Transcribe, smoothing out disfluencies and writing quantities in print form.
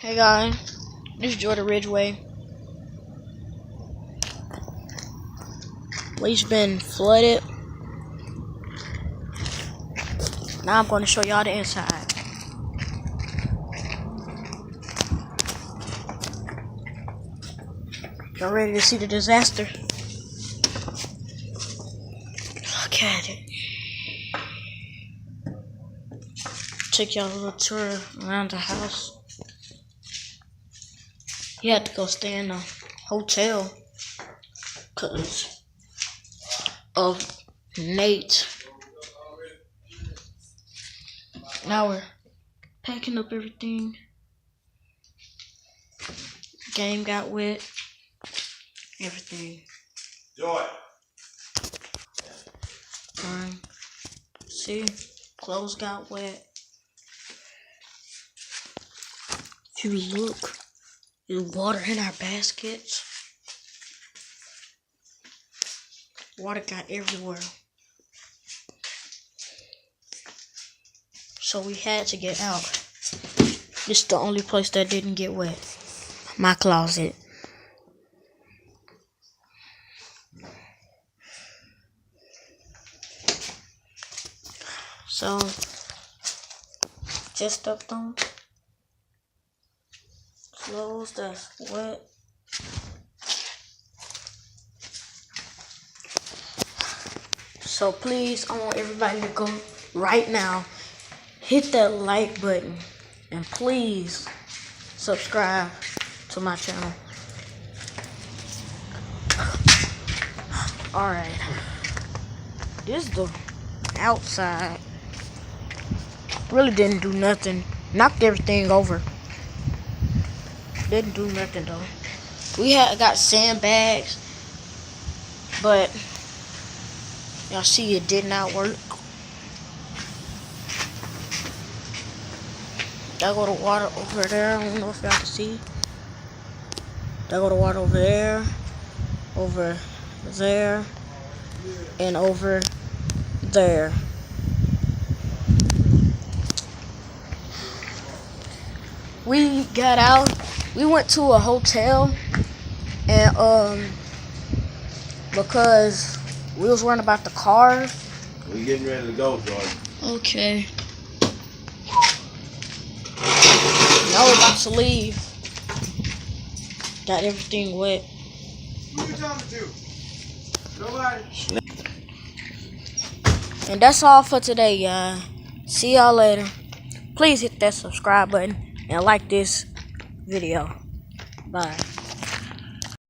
Hey guys, this is Jordan Ridgeway. We've been flooded. Now I'm going to show y'all the inside. Y'all ready to see the disaster? Look at it. Take y'all a little tour around the house. You had to go stay in a hotel because of Nate. Now we're packing up everything. Game got wet. Everything. Joy. See, clothes got wet. If you look, there's water in our baskets. Water got everywhere. So we had to get out. This is the only place that didn't get wet. My closet. So, just up on clothes that's wet. So please, I want everybody to go right now. Hit that like button. And please, subscribe to my channel. Alright. This is the outside. Really didn't do nothing. Knocked everything over. Didn't do nothing though. We got sandbags, but y'all see it did not work. There go the water over there. I don't know if y'all can see. There go the water over there, and over there. We got out. We went to a hotel, and because we was worrying about the car. We getting ready to go, Jordan. Okay. Now we're about to leave. Got everything wet. Who you talking to? Nobody. And that's all for today, y'all. See y'all later. Please hit that subscribe button and like this video. Bye.